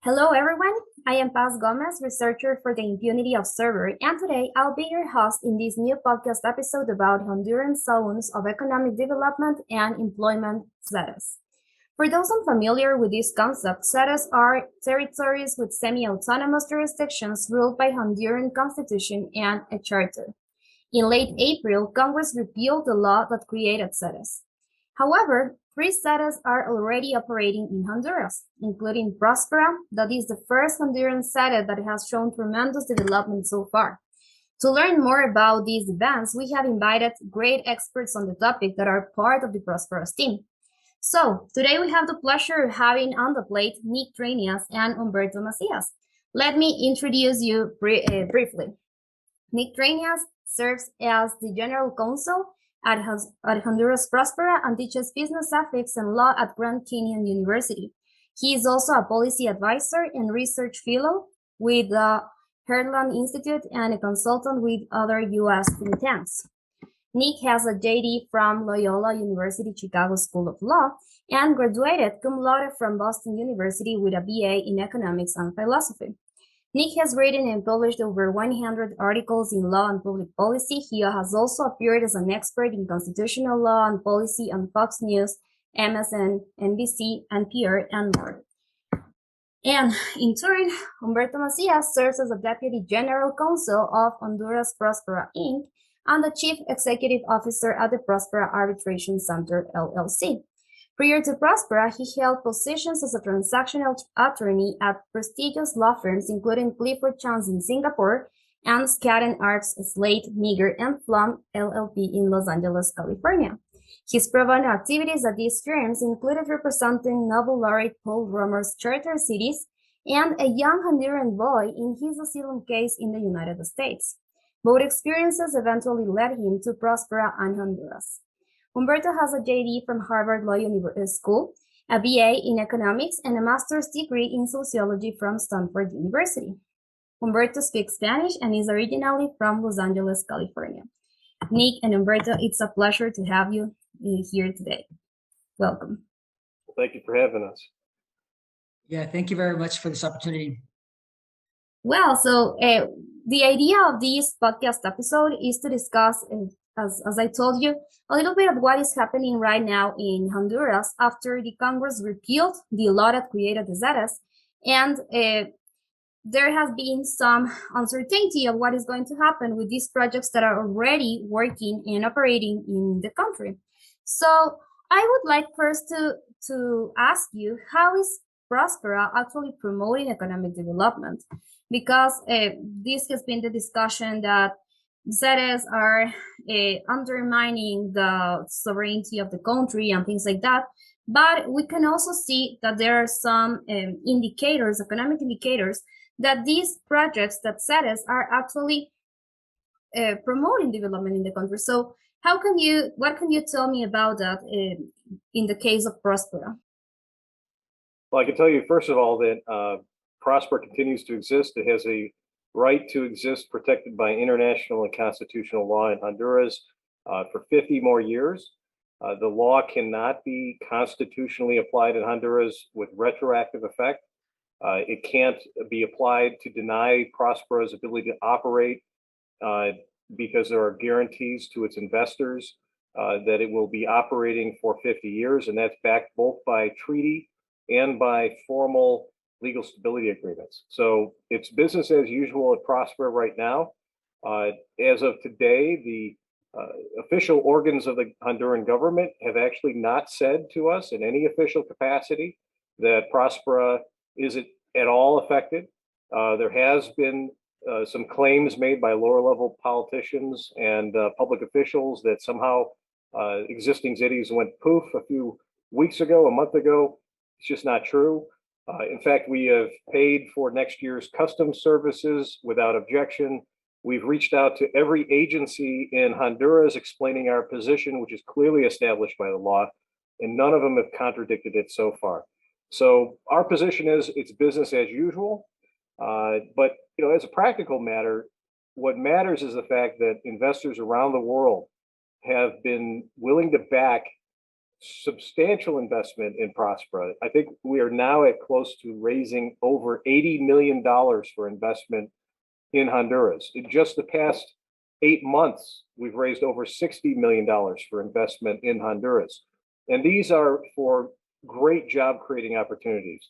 Hello, everyone. I am Paz Gomez, researcher for the Impunity Observer, and today I'll be your host in this new podcast episode about Honduran zones of economic development and employment ZEDEs. For those unfamiliar with this concept, ZEDEs are territories with semi-autonomous jurisdictions ruled by Honduran constitution and a charter. In late April, Congress repealed the law that created ZEDEs. However, three ZEDEs are already operating in Honduras, including Prospera, that is the first Honduran ZEDE that has shown tremendous development so far. To learn more about these events, we have invited great experts on the topic that are part of the Prospera's team. So, today we have the pleasure of having on the plate Nick Dranias and Humberto Macias. Let me introduce you briefly. Nick Dranias serves as the general counsel at Honduras Próspera and teaches business ethics and law at Grand Canyon University. He is also a policy advisor and research fellow with the Heartland Institute and a consultant with other U.S. think tanks. Nick has a JD from Loyola University Chicago School of Law and graduated cum laude from Boston University with a BA in economics and philosophy. Nick has written and published over 100 articles in law and public policy. He has also appeared as an expert in constitutional law and policy on Fox News, MSN, NBC, NPR, and more. And in turn, Humberto Macias serves as a Deputy General Counsel of Honduras Próspera Inc. and the Chief Executive Officer at the Prospera Arbitration Center LLC. Prior to Prospera, he held positions as a transactional attorney at prestigious law firms including Clifford Chance in Singapore and Skadden Arps, Slate, Meagher, and Flom LLP in Los Angeles, California. His pro bono activities at these firms included representing Nobel laureate Paul Romer's charter cities and a young Honduran boy in his asylum case in the United States. Both experiences eventually led him to Prospera and Honduras. Humberto has a JD from Harvard Law School, a BA in economics, and a master's degree in sociology from Stanford University. Humberto speaks Spanish and is originally from Los Angeles, California. Nick and Humberto, it's a pleasure to have you here today. Welcome. Thank you for having us. Yeah, thank you very much for this opportunity. Well, so the idea of this podcast episode is to discuss, as I told you, a little bit of what is happening right now in Honduras after the Congress repealed the law that created the ZEDEs, and there has been some uncertainty of what is going to happen with these projects that are already working and operating in the country. So I would like first to ask you, how is Prospera actually promoting economic development? Because this has been the discussion that ZEDEs are undermining the sovereignty of the country and things like that. But we can also see that there are some indicators, economic indicators, that these projects, that ZEDEs, are actually promoting development in the country. So what can you tell me about that in the case of Prospera? Well, I can tell you, first of all, that Prospera continues to exist. It has a right to exist protected by international and constitutional law in Honduras for 50 more years. The law cannot be constitutionally applied in Honduras with retroactive effect. It can't be applied to deny Prospera's ability to operate because there are guarantees to its investors that it will be operating for 50 years, and that's backed both by treaty and by formal legal stability agreements. So it's business as usual at Prospera right now. As of today, the official organs of the Honduran government have actually not said to us in any official capacity that Prospera isn't at all affected. There has been some claims made by lower level politicians and public officials that somehow existing ZEDEs went poof a few weeks ago, a month ago. It's just not true. In fact, we have paid for next year's customs services without objection. We've reached out to every agency in Honduras explaining our position, which is clearly established by the law, and none of them have contradicted it so far. So our position is it's business as usual. But as a practical matter, what matters is the fact that investors around the world have been willing to back substantial investment in Prospera. I think we are now at close to raising over $80 million for investment in Honduras. In just the past 8 months, we've raised over $60 million for investment in Honduras. And these are for great job creating opportunities.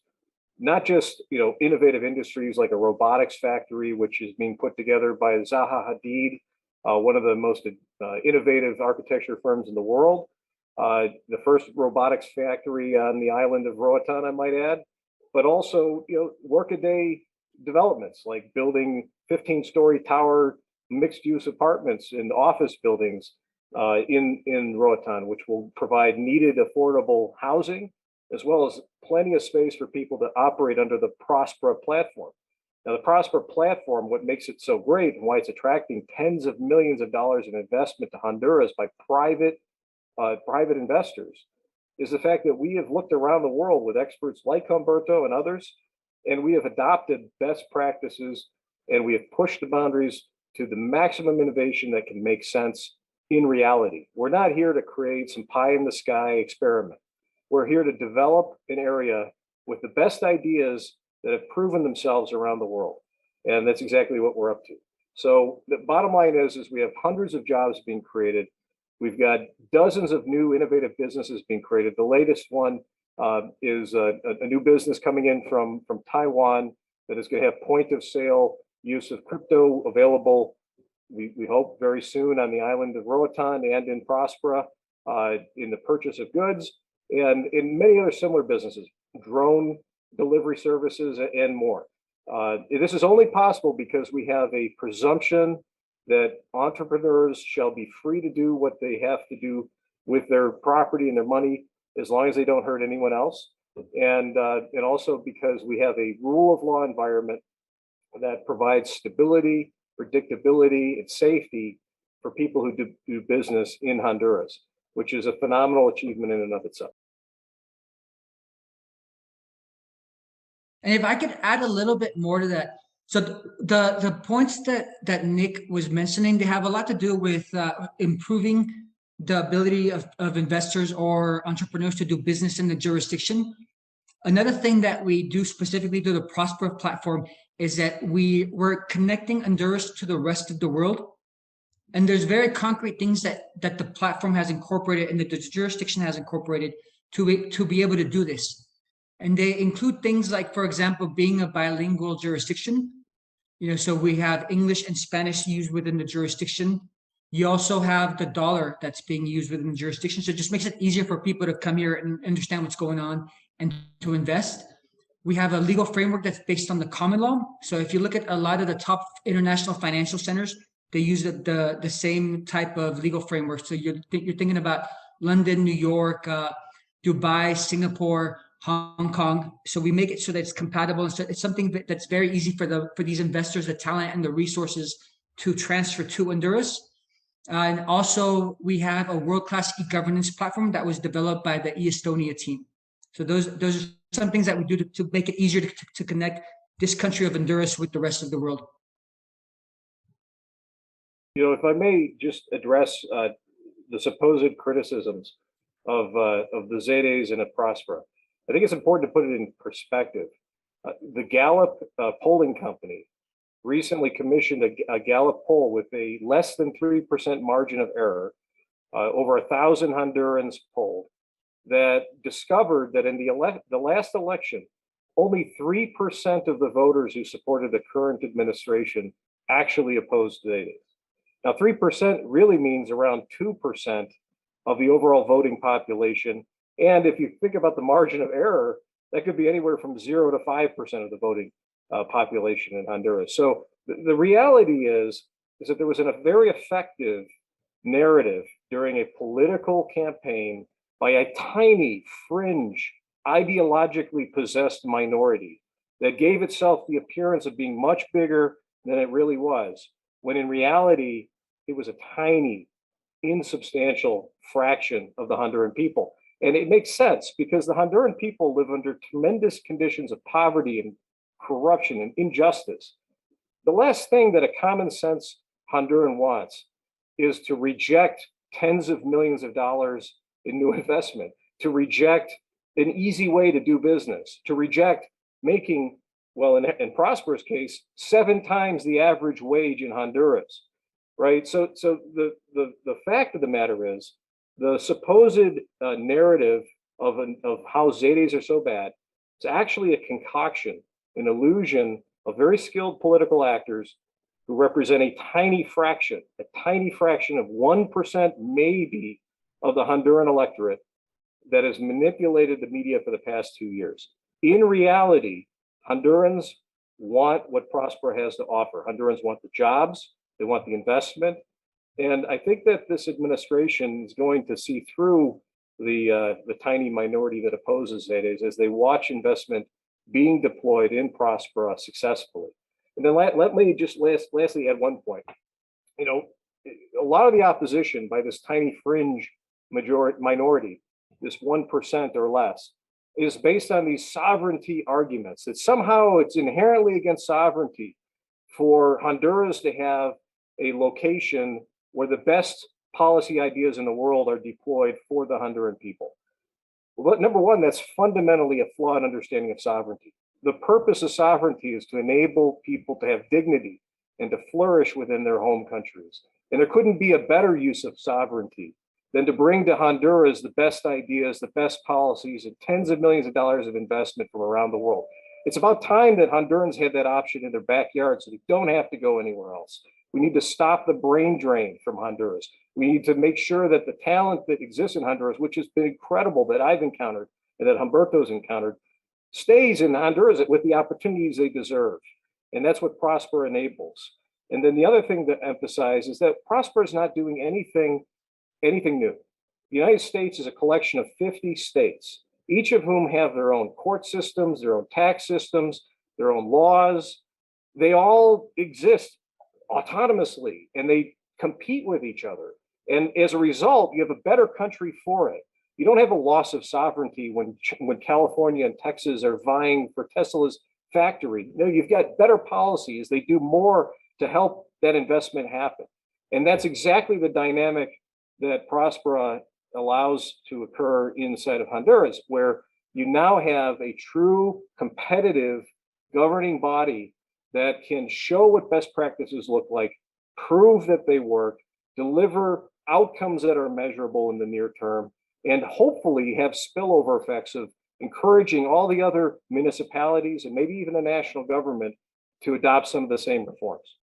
Not just innovative industries like a robotics factory, which is being put together by Zaha Hadid, one of the most innovative architecture firms in the world. The first robotics factory on the island of Roatan, I might add, but also workaday developments like building 15-story tower mixed-use apartments and office buildings in Roatan, which will provide needed affordable housing, as well as plenty of space for people to operate under the Prospera platform. Now, the Prospera platform, what makes it so great and why it's attracting tens of millions of dollars in investment to Honduras by private investors, is the fact that we have looked around the world with experts like Humberto and others, and we have adopted best practices, and we have pushed the boundaries to the maximum innovation that can make sense in reality. We're not here to create some pie in the sky experiment. We're here to develop an area with the best ideas that have proven themselves around the world. And that's exactly what we're up to. So the bottom line is we have hundreds of jobs being created. We've got dozens of new innovative businesses being created. The latest one is a new business coming in from Taiwan that is going to have point of sale use of crypto available, we hope very soon on the island of Roatan and in Prospera in the purchase of goods and in many other similar businesses, drone delivery services and more. This is only possible because we have a presumption that entrepreneurs shall be free to do what they have to do with their property and their money as long as they don't hurt anyone else. And also because we have a rule of law environment that provides stability, predictability, and safety for people who do business in Honduras, which is a phenomenal achievement in and of itself. And if I could add a little bit more to that. So the points that Nick was mentioning, they have a lot to do with improving the ability of investors or entrepreneurs to do business in the jurisdiction. Another thing that we do specifically through the Prospera platform is that we're connecting Honduras to the rest of the world. And there's very concrete things that the platform has incorporated and that the jurisdiction has incorporated to be able to do this. And they include things like, for example, being a bilingual jurisdiction. So we have English and Spanish used within the jurisdiction. You also have the dollar that's being used within the jurisdiction. So it just makes it easier for people to come here and understand what's going on and to invest. We have a legal framework that's based on the common law. So if you look at a lot of the top international financial centers, they use the same type of legal framework. So you're thinking about London, New York, Dubai, Singapore, Hong Kong. So we make it so that it's compatible. So it's something that's very easy for these investors, the talent and the resources to transfer to Honduras. And also we have a world-class e-governance platform that was developed by the e-Estonia team. So those are some things that we do to make it easier to connect this country of Honduras with the rest of the world. If I may just address the supposed criticisms of the ZEDEs and of Prospera. I think it's important to put it in perspective. The Gallup polling company recently commissioned a Gallup poll with a less than 3% margin of error, over 1,000 Hondurans polled, that discovered that in the last election, only 3% of the voters who supported the current administration actually opposed ZEDEs. Now, 3% really means around 2% of the overall voting population. And if you think about the margin of error, that could be anywhere from 0 to 5% of the voting population in Honduras. So the reality is that there was a very effective narrative during a political campaign by a tiny, fringe, ideologically possessed minority that gave itself the appearance of being much bigger than it really was, when in reality, it was a tiny, insubstantial fraction of the Honduran people. And it makes sense because the Honduran people live under tremendous conditions of poverty and corruption and injustice. The last thing that a common sense Honduran wants is to reject tens of millions of dollars in new investment, to reject an easy way to do business, to reject making, well, in Prospera's case, 7 times the average wage in Honduras, right? So the fact of the matter is, the supposed narrative of how ZEDEs are so bad, it's actually a concoction, an illusion of very skilled political actors who represent a tiny fraction of 1% maybe of the Honduran electorate that has manipulated the media for the past 2 years. In reality, Hondurans want what Prospera has to offer. Hondurans want the jobs, they want the investment. And I think that this administration is going to see through the tiny minority that opposes ZEDEs as they watch investment being deployed in Prospera successfully. And then let me just lastly add one point. You know, a lot of the opposition by this tiny fringe minority, this 1% or less, is based on these sovereignty arguments that somehow it's inherently against sovereignty for Honduras to have a location where the best policy ideas in the world are deployed for the Honduran people. Well, number one, that's fundamentally a flawed understanding of sovereignty. The purpose of sovereignty is to enable people to have dignity and to flourish within their home countries. And there couldn't be a better use of sovereignty than to bring to Honduras the best ideas, the best policies, and tens of millions of dollars of investment from around the world. It's about time that Hondurans had that option in their backyard so they don't have to go anywhere else. We need to stop the brain drain from Honduras. We need to make sure that the talent that exists in Honduras, which has been incredible that I've encountered and that Humberto's encountered, stays in Honduras with the opportunities they deserve. And that's what Prospera enables. And then the other thing to emphasize is that Prospera is not doing anything new. The United States is a collection of 50 states, each of whom have their own court systems, their own tax systems, their own laws. They all exist autonomously and they compete with each other. And as a result, you have a better country for it. You don't have a loss of sovereignty when California and Texas are vying for Tesla's factory. No, you've got better policies. They do more to help that investment happen. And that's exactly the dynamic that Prospera allows to occur inside of Honduras, where you now have a true competitive governing body that can show what best practices look like, prove that they work, deliver outcomes that are measurable in the near term, and hopefully have spillover effects of encouraging all the other municipalities and maybe even the national government to adopt some of the same reforms.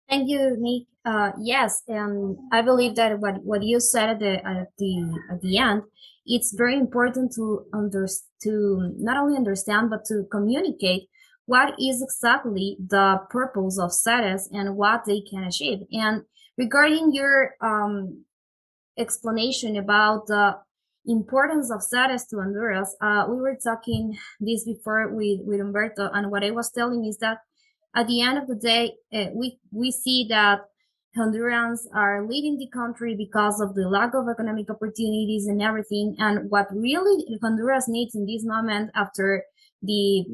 Thank you, Nick. Yes, and I believe that what you said at the end, it's very important to not only understand but to communicate what is exactly the purpose of ZEDEs and what they can achieve. And regarding your explanation about the importance of ZEDEs to Honduras, we were talking this before with Humberto, and what I was telling is that at the end of the day, we see that Hondurans are leaving the country because of the lack of economic opportunities and everything. And what really Honduras needs in this moment, after the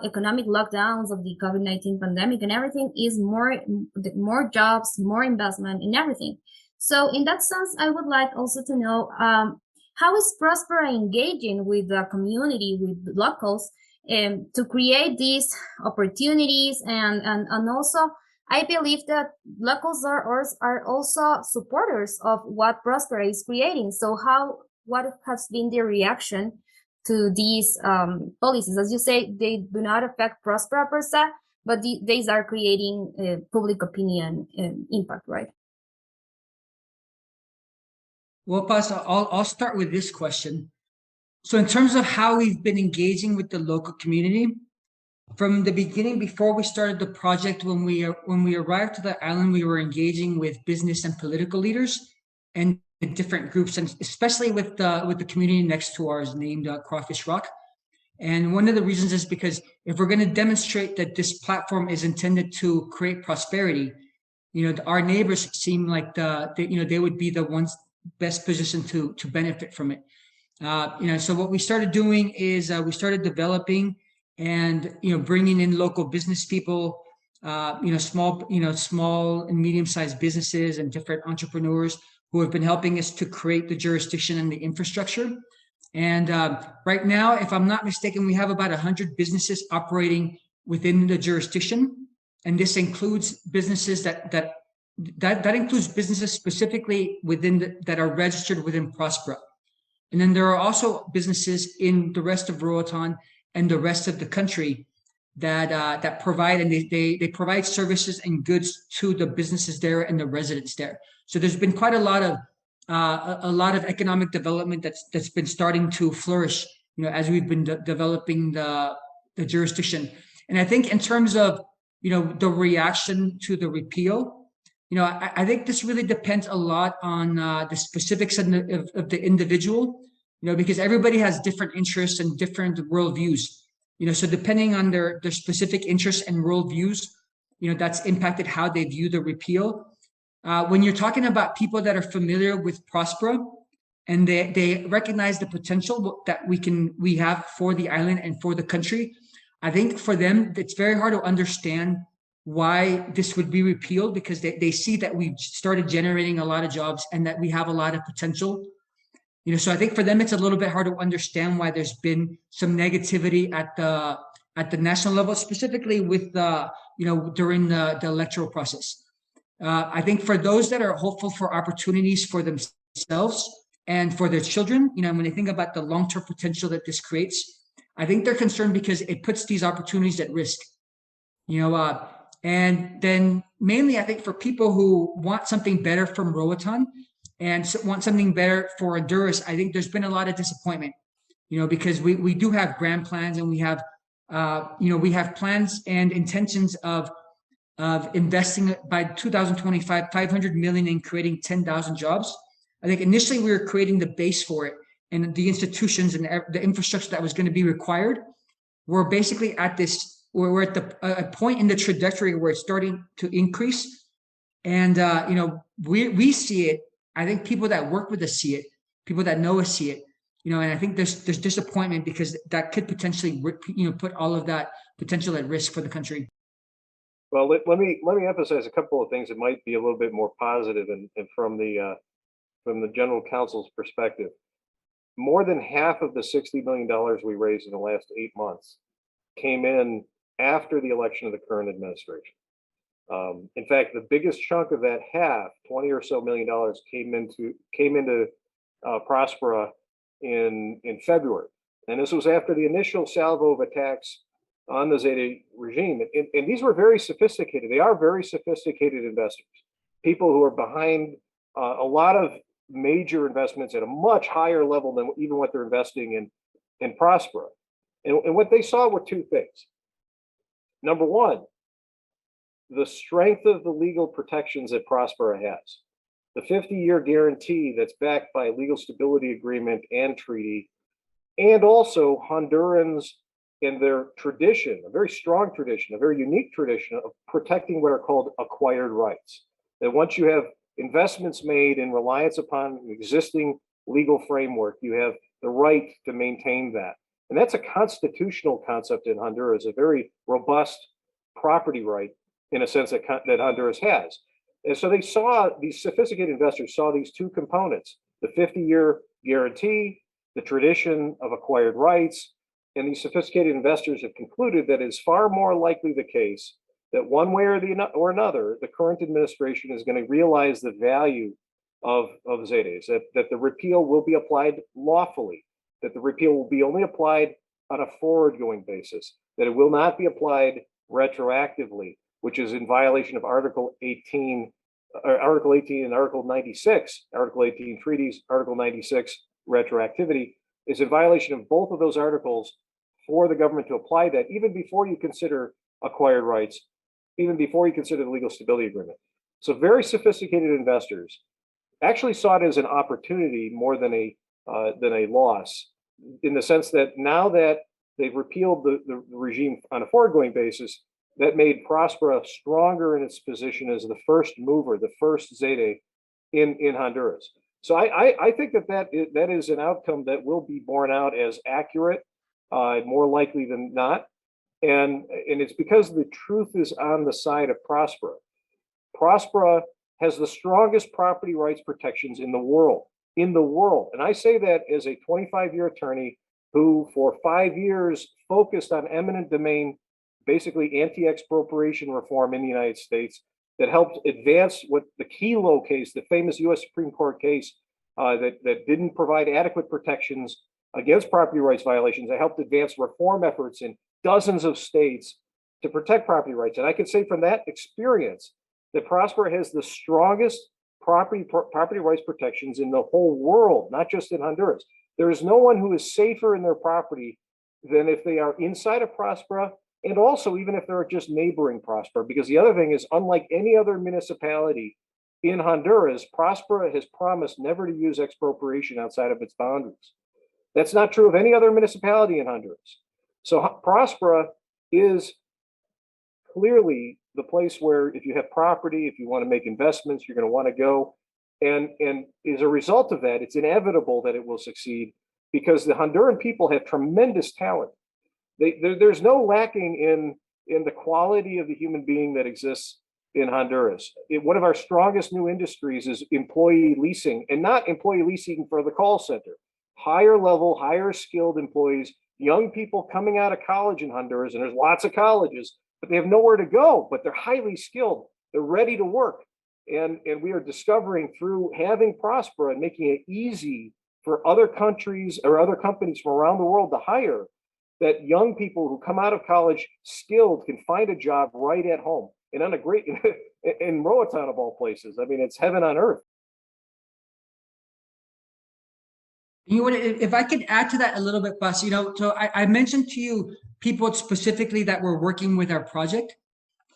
economic lockdowns of the COVID-19 pandemic and everything, is more jobs, more investment, and everything. So in that sense, I would like also to know how is Prospera engaging with the community, with the locals, to create these opportunities, and also I believe that locals are also supporters of what Prospera is creating. So what has been their reaction to these policies? As you say, they do not affect Prospera per se, but these are creating public opinion impact, right? Well, Paz, I'll start with this question. So in terms of how we've been engaging with the local community, from the beginning, before we started the project, when we arrived to the island, we were engaging with business and political leaders and different groups, and especially with the community next to ours named Crawfish Rock. And one of the reasons is because if we're going to demonstrate that this platform is intended to create prosperity, our neighbors seem like they would be the ones best positioned to benefit from it. So what we started doing is we started developing and bringing in local business people, small and medium-sized businesses and different entrepreneurs who have been helping us to create the jurisdiction and the infrastructure. And right now, if I'm not mistaken, we have about 100 businesses operating within the jurisdiction, and this includes businesses that includes businesses specifically that are registered within Prospera. And then there are also businesses in the rest of Roatan and the rest of the country that provide, and they provide services and goods to the businesses there and the residents there. So there's been quite a lot of economic development that's been starting to flourish, as we've been developing the jurisdiction. And I think in terms of the reaction to the repeal, I think this really depends a lot on the specifics of the individual, because everybody has different interests and different worldviews. So depending on their specific interests and worldviews, that's impacted how they view the repeal. When you're talking about people that are familiar with Prospera and they recognize the potential that we have for the island and for the country, I think for them, it's very hard to understand why this would be repealed, because they see that we've started generating a lot of jobs and that we have a lot of potential. So I think for them, it's a little bit hard to understand why there's been some negativity at the national level, specifically with during the electoral process. I think for those that are hopeful for opportunities for themselves and for their children, when they think about the long-term potential that this creates, I think they're concerned because it puts these opportunities at risk. And then mainly, I think for people who want something better from Roatan and want something better for Honduras, I think there's been a lot of disappointment, because we do have grand plans, and we have plans and intentions of investing by 2025, 500 million in creating 10,000 jobs. I think initially we were creating the base for it, and the institutions and the infrastructure that was going to be required. We're basically at we're at a point in the trajectory where it's starting to increase. And, we see it. I think people that work with us see it, people that know us see it, and I think there's disappointment because that could potentially, put all of that potential at risk for the country. Well, let me emphasize a couple of things that might be a little bit more positive, and from the general counsel's perspective. More than half of the $60 million we raised in the last 8 months came in after the election of the current administration. In fact, the biggest chunk of that half, 20 or so million dollars, came into Prospera in February, and this was after the initial salvo of attacks on the ZEDE regime. And these were very sophisticated. They are very sophisticated investors, people who are behind a lot of major investments at a much higher level than even what they're investing in Prospera. And what they saw were two things. Number one, the strength of the legal protections that Prospera has. The 50-year guarantee that's backed by a legal stability agreement and treaty, and also Hondurans in their tradition, a very strong tradition, a very unique tradition of protecting what are called acquired rights. That once you have investments made in reliance upon an existing legal framework, you have the right to maintain that. And that's a constitutional concept in Honduras, a very robust property right in a sense that Honduras has. And so these sophisticated investors saw these two components, the 50-year guarantee, the tradition of acquired rights, and these sophisticated investors have concluded that it's far more likely the case that one way or another, the current administration is going to realize the value of ZEDEs, that the repeal will be applied lawfully, that the repeal will be only applied on a forward-going basis, that it will not be applied retroactively, which is in violation of Article 18 and Article 96, Article 18 treaties, Article 96 retroactivity, is in violation of both of those articles for the government to apply that, even before you consider acquired rights, even before you consider the legal stability agreement. So very sophisticated investors actually saw it as an opportunity more than a loss, in the sense that now that they've repealed the regime on a forward-going basis, that made Prospera stronger in its position as the first mover, the first ZEDE in Honduras. So I think that is an outcome that will be borne out as accurate, more likely than not. And it's because the truth is on the side of Prospera. Prospera has the strongest property rights protections in the world. And I say that as a 25-year attorney who for 5 years focused on eminent domain, basically anti-expropriation reform in the United States, that helped advance what the Kelo case, the famous US Supreme Court case that didn't provide adequate protections against property rights violations. I helped advance reform efforts in dozens of states to protect property rights. And I can say from that experience that Prospera has the strongest property rights protections in the whole world, not just in Honduras. There is no one who is safer in their property than if they are inside of Prospera, and also even if they're just neighboring Prospera. Because the other thing is, unlike any other municipality in Honduras, Prospera has promised never to use expropriation outside of its boundaries. That's not true of any other municipality in Honduras. So Prospera is clearly the place where if you have property, if you want to make investments, you're going to want to go. And as a result of that, it's inevitable that it will succeed because the Honduran people have tremendous talent. There's no lacking in the quality of the human being that exists in Honduras. One of our strongest new industries is employee leasing, and not employee leasing for the call center. Higher level, higher skilled employees, young people coming out of college in Honduras, and there's lots of colleges, but they have nowhere to go, but they're highly skilled. They're ready to work. And we are discovering through having Prospera and making it easy for other countries or other companies from around the world to hire, that young people who come out of college skilled can find a job right at home and on a great, in Roatan of all places. I mean, it's heaven on earth. You know what, if I could add to that a little bit, Bas, so I mentioned to you people specifically that were working with our project.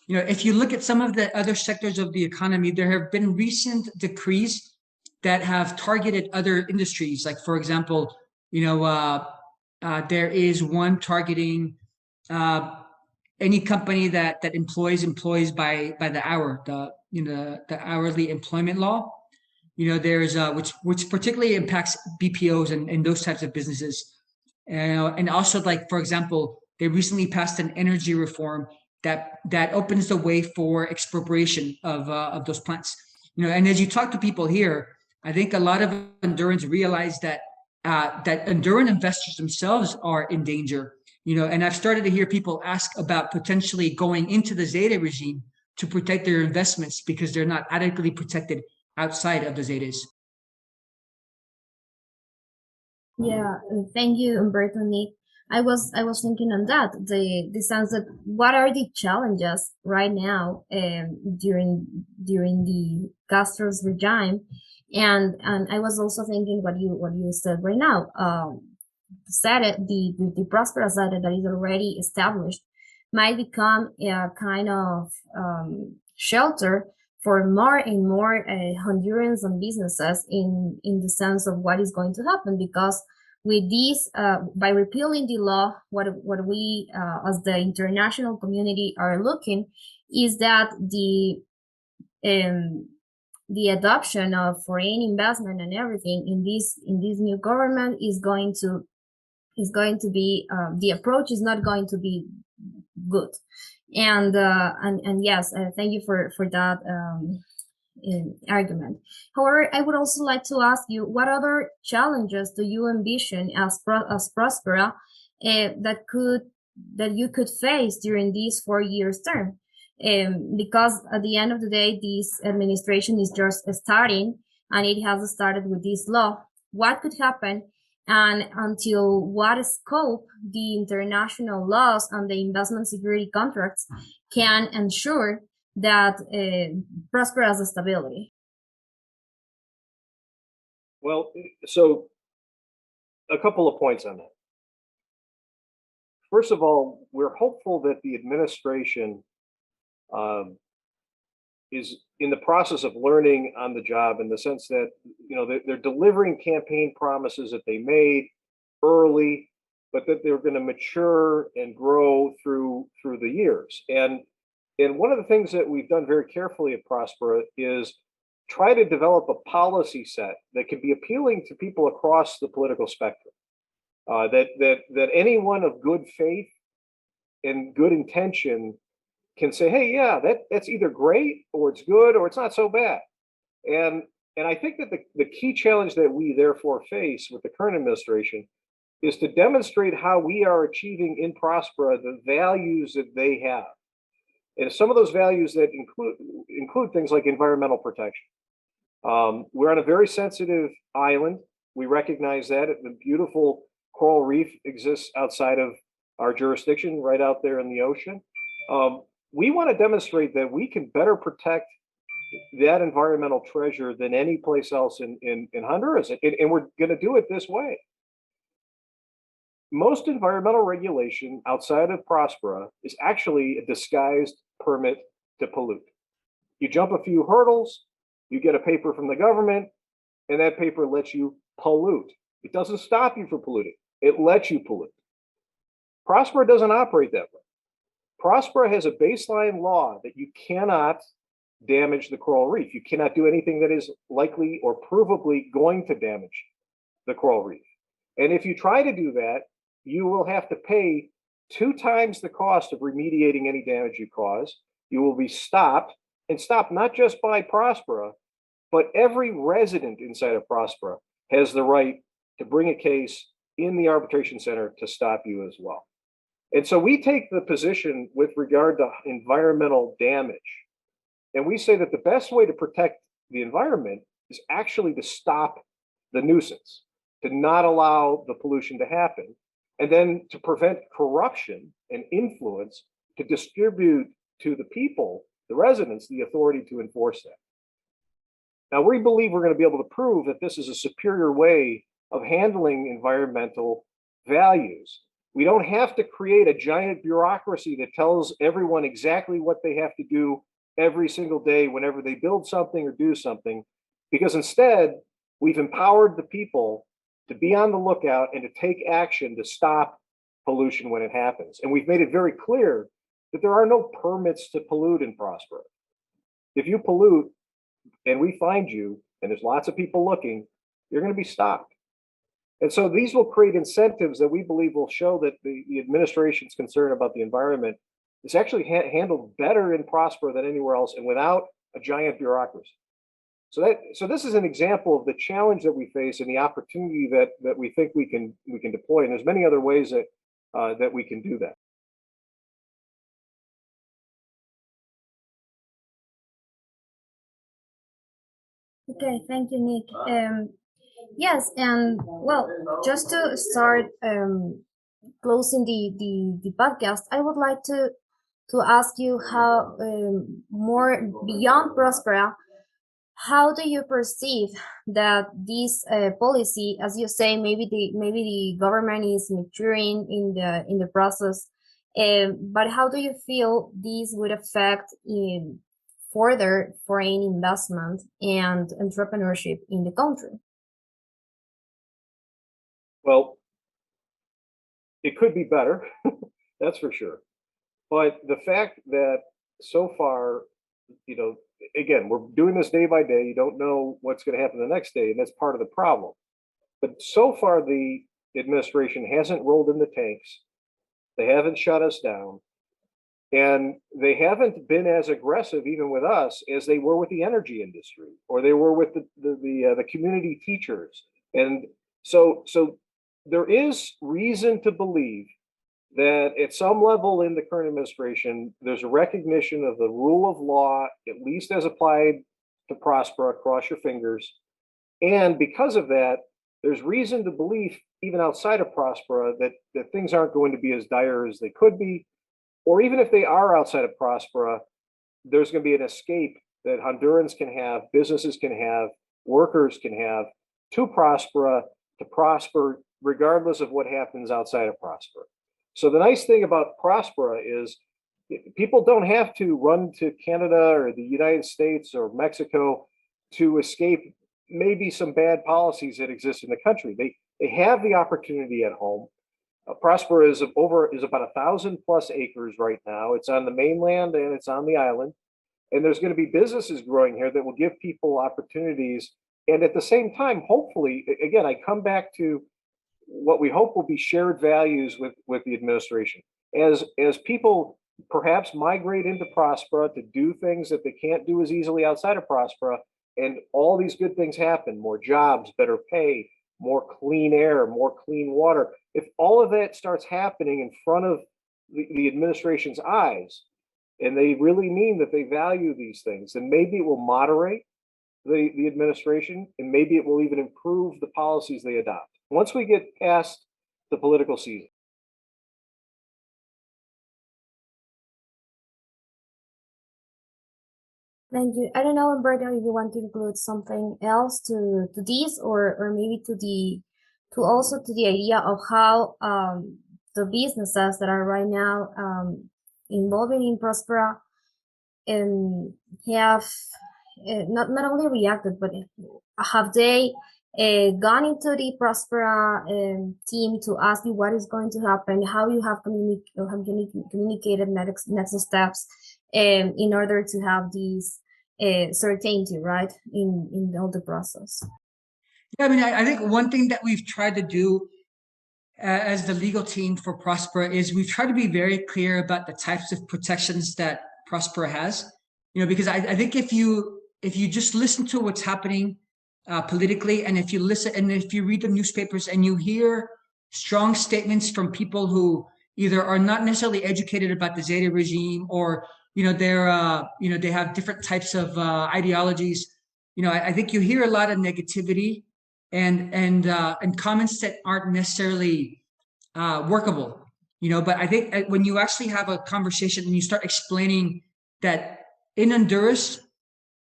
If you look at some of the other sectors of the economy, there have been recent decrees that have targeted other industries. Like, for example, there is one targeting any company that employs by the hour, the hourly employment law. There's which particularly impacts BPOs and those types of businesses. And also, like, for example, they recently passed an energy reform that opens the way for expropriation of those plants. And as you talk to people here, I think a lot of Hondurans realize that Honduran investors themselves are in danger. And I've started to hear people ask about potentially going into the ZEDE regime to protect their investments because they're not adequately protected outside of the ZEDEs. Yeah, thank you, Humberto Nick. I was thinking on that, the sense that what are the challenges right now during the Castro's regime, and I was also thinking what you said right now. ZEDE, the Prospera ZEDE that is already established might become a kind of shelter for more and more Hondurans and businesses in the sense of what is going to happen, because with this, by repealing the law, what we as the international community are looking is that the adoption of foreign investment and everything in this new government is going to be the approach is not going to be good. And yes, thank you for that argument. However, I would also like to ask you, what other challenges do you envision as Prospera that you could face during this 4 years term? Because at the end of the day, this administration is just starting, and it has started with this law. What could happen, and until what scope the international laws and the investment security contracts can ensure that Prospera has a stability? Well, so a couple of points on that. First of all, we're hopeful that the administration is in the process of learning on the job, in the sense that they're delivering campaign promises that they made early, but that they're going to mature and grow through the years. And one of the things that we've done very carefully at Prospera is try to develop a policy set that can be appealing to people across the political spectrum. That anyone of good faith and good intention can say, hey, yeah, that's either great or it's good or it's not so bad. And I think that the key challenge that we therefore face with the current administration is to demonstrate how we are achieving in Prospera the values that they have. And some of those values that include things like environmental protection. We're on a very sensitive island. We recognize that. The beautiful coral reef exists outside of our jurisdiction, right out there in the ocean. We want to demonstrate that we can better protect that environmental treasure than any place else in Honduras. And we're going to do it this way. Most environmental regulation outside of Prospera is actually a disguised permit to pollute. You jump a few hurdles, you get a paper from the government, and that paper lets you pollute. It doesn't stop you from polluting. It lets you pollute. Prospera doesn't operate that way. Prospera has a baseline law that you cannot damage the coral reef. You cannot do anything that is likely or provably going to damage the coral reef. And if you try to do that, you will have to pay 2 times the cost of remediating any damage you cause. You will be stopped, and stopped not just by Prospera, but every resident inside of Prospera has the right to bring a case in the arbitration center to stop you as well. And so we take the position with regard to environmental damage, and we say that the best way to protect the environment is actually to stop the nuisance, to not allow the pollution to happen, and then to prevent corruption and influence, to distribute to the people, the residents, the authority to enforce that. Now, we believe we're going to be able to prove that this is a superior way of handling environmental values. We don't have to create a giant bureaucracy that tells everyone exactly what they have to do every single day whenever they build something or do something, because instead, we've empowered the people to be on the lookout and to take action to stop pollution when it happens. And we've made it very clear that there are no permits to pollute in Prospera. If you pollute and we find you, and there's lots of people looking, you're going to be stopped. And so these will create incentives that we believe will show that the administration's concern about the environment is actually handled better in Prospera than anywhere else, and without a giant bureaucracy. So this is an example of the challenge that we face and the opportunity that we think we can deploy. And there's many other ways that we can do that. Okay, thank you, Nick. Yes, and well, just to start closing the podcast, I would like to ask you how more beyond Prospera, how do you perceive that this policy, as you say, maybe the government is maturing in the process, but how do you feel these would affect further foreign investment and entrepreneurship in the country? Well, it could be better, that's for sure. But the fact that so far, again, we're doing this day by day. You don't know what's going to happen the next day, and that's part of the problem. But so far, the administration hasn't rolled in the tanks. They haven't shut us down. And they haven't been as aggressive, even with us, as they were with the energy industry, or they were with the community teachers. And so there is reason to believe that at some level in the current administration, there's a recognition of the rule of law, at least as applied to Prospera, cross your fingers. And because of that, there's reason to believe, even outside of Prospera, that things aren't going to be as dire as they could be. Or even if they are outside of Prospera, there's going to be an escape that Hondurans can have, businesses can have, workers can have to Prospera, to prosper, regardless of what happens outside of Prospera. So the nice thing about Prospera is people don't have to run to Canada or the United States or Mexico to escape maybe some bad policies that exist in the country. They have the opportunity at home. Prospera is about 1,000+ acres right now. It's on the mainland and it's on the island. And there's going to be businesses growing here that will give people opportunities. And at the same time, hopefully, again, I come back to what we hope will be shared values with the administration. as people perhaps migrate into Prospera to do things that they can't do as easily outside of Prospera, and all these good things happen, more jobs, better pay, more clean air, more clean water. If all of that starts happening in front of the administration's eyes, and they really mean that they value these things, then maybe it will moderate the administration, and maybe it will even improve the policies they adopt. Once we get past the political season. Thank you. I don't know, Humberto, if you want to include something else to this, or maybe to also to the idea of how the businesses that are right now involved in Prospera have not only reacted, but have they gone into the Prospera team to ask you what is going to happen, how you have communicated next steps in order to have these certainty, right, in all the process? Yeah, I mean, I think one thing that we've tried to do as the legal team for Prospera is we've tried to be very clear about the types of protections that Prospera has. Because I think if you just listen to what's happening politically, and if you read the newspapers and you hear strong statements from people who either are not necessarily educated about the ZEDE regime, or they have different types of ideologies. I think you hear a lot of negativity and comments that aren't necessarily workable. But I think when you actually have a conversation and you start explaining that in Honduras,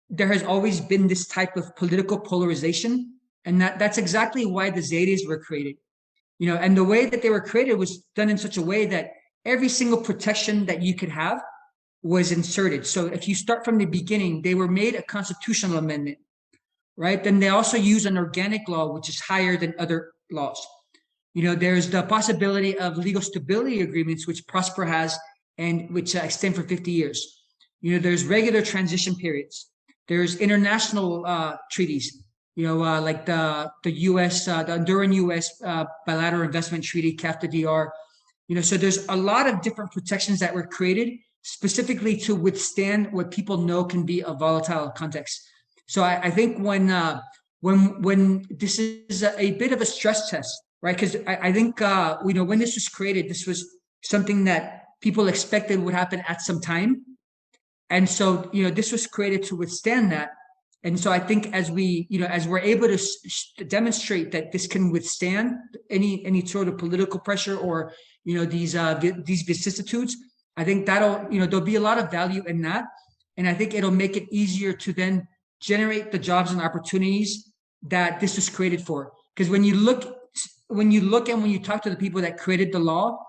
there has always been this type of political polarization, and that's exactly why the ZEDEs were created. And the way that they were created was done in such a way that every single protection that you could have was inserted. So if you start from the beginning, they were made a constitutional amendment, right? Then they also use an organic law, which is higher than other laws. There's the possibility of legal stability agreements, which Prospera has, and which extend for 50 years. There's regular transition periods. There's international treaties, like the U.S., the Honduran U.S. Bilateral Investment Treaty, CAFTA-DR. So there's a lot of different protections that were created specifically to withstand what people know can be a volatile context. So I think when this is a bit of a stress test, right? Because I think when this was created, this was something that people expected would happen at some time. And so, this was created to withstand that. And so I think as we're able to demonstrate that this can withstand any sort of political pressure or, these vicissitudes, I think there'll be a lot of value in that. And I think it'll make it easier to then generate the jobs and opportunities that this was created for. Because when you look and when you talk to the people that created the law,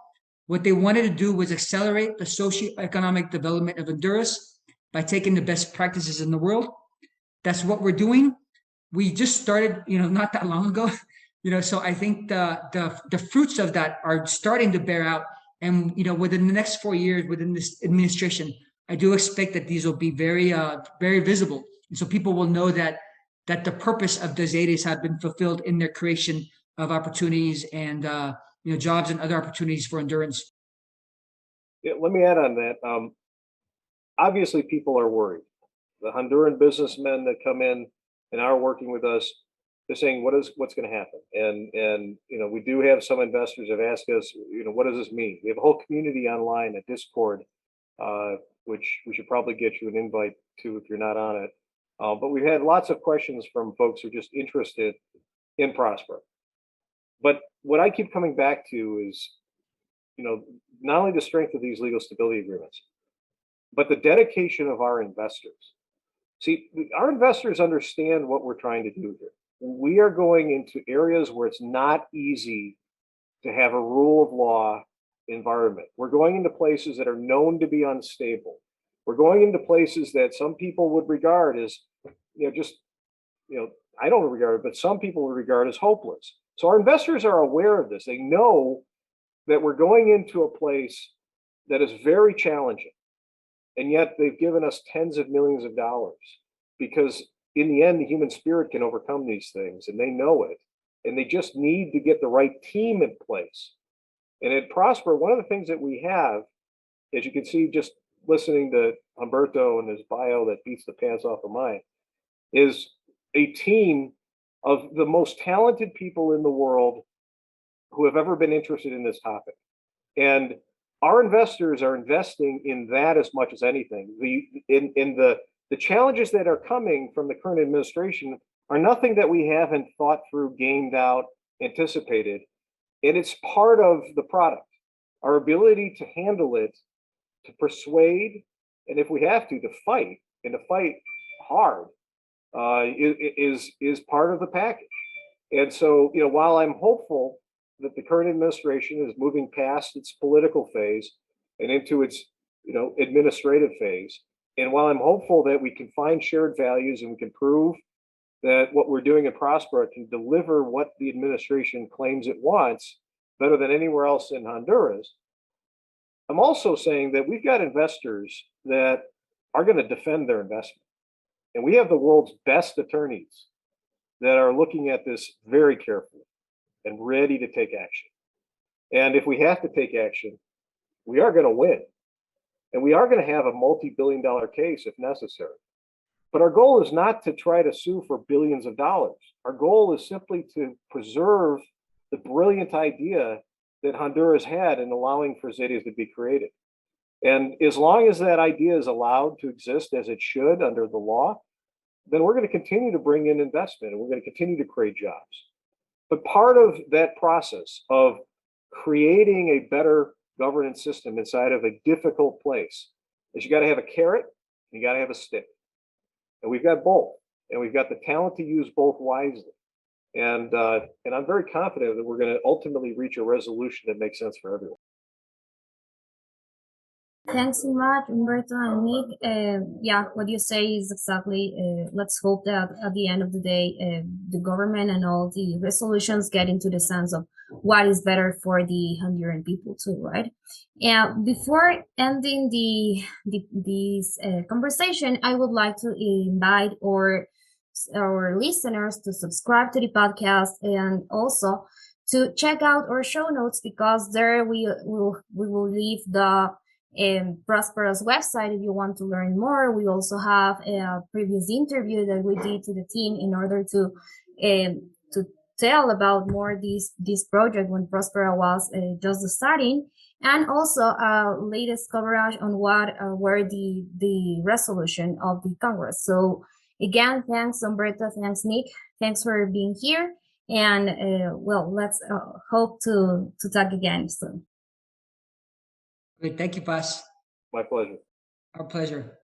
what they wanted to do was accelerate the socioeconomic development of Honduras by taking the best practices in the world. That's what we're doing. We just started, not that long ago, so I think the fruits of that are starting to bear out. And, within the next 4 years, within this administration, I do expect that these will be very, very visible. And so people will know that the purpose of the ZEDEs have been fulfilled in their creation of opportunities and, jobs and other opportunities for Hondurans. Yeah, let me add on that. Obviously, people are worried. The Honduran businessmen that come in and are working with us, they're saying, what's going to happen? And we do have some investors have asked us, what does this mean? We have a whole community online, a Discord, which we should probably get you an invite to if you're not on it. But we've had lots of questions from folks who are just interested in Prospera. But what I keep coming back to is, not only the strength of these legal stability agreements, but the dedication of our investors. See, our investors understand what we're trying to do here. We are going into areas where it's not easy to have a rule of law environment. We're going into places that are known to be unstable. We're going into places that some people would regard as, I don't regard it, but some people would regard as hopeless. So our investors are aware of this. They know that we're going into a place that is very challenging. And yet they've given us tens of millions of dollars because in the end, the human spirit can overcome these things and they know it. And they just need to get the right team in place. And at Prosper, one of the things that we have, as you can see, just listening to Humberto and his bio that beats the pants off of mine, is a team of the most talented people in the world who have ever been interested in this topic. And our investors are investing in that as much as anything. The challenges that are coming from the current administration are nothing that we haven't thought through, gamed out, anticipated. And it's part of the product. Our ability to handle it, to persuade, and if we have to fight, and to fight hard, is part of the package. And so, while I'm hopeful that the current administration is moving past its political phase and into its, administrative phase, and while I'm hopeful that we can find shared values and we can prove that what we're doing at Prospera can deliver what the administration claims it wants better than anywhere else in Honduras, I'm also saying that we've got investors that are going to defend their investment. And we have the world's best attorneys that are looking at this very carefully and ready to take action. And if we have to take action, we are going to win. And we are going to have a multi-billion-dollar case if necessary. But our goal is not to try to sue for billions of dollars. Our goal is simply to preserve the brilliant idea that Honduras had in allowing for ZEDEs to be created. And as long as that idea is allowed to exist as it should under the law, then we're going to continue to bring in investment and we're going to continue to create jobs. But part of that process of creating a better governance system inside of a difficult place is you got to have a carrot, and you got to have a stick. And we've got both, and we've got the talent to use both wisely. And I'm very confident that we're going to ultimately reach a resolution that makes sense for everyone. Thanks so much, Humberto and Nick. Yeah, what you say is exactly, let's hope that at the end of the day, the government and all the resolutions get into the sense of what is better for the Honduran people too, right? And before ending this conversation, I would like to invite our listeners to subscribe to the podcast and also to check out our show notes, because there we will leave the Prospera's website if you want to learn more. We also have a previous interview that we did to the team in order to tell about more this project when Prospera was just starting, and also latest coverage on what were the resolution of the Congress. So again, thanks Humberto, thanks Nick, thanks for being here, and well, let's hope to talk again soon. Great. Thank you, Paz. My pleasure. Our pleasure.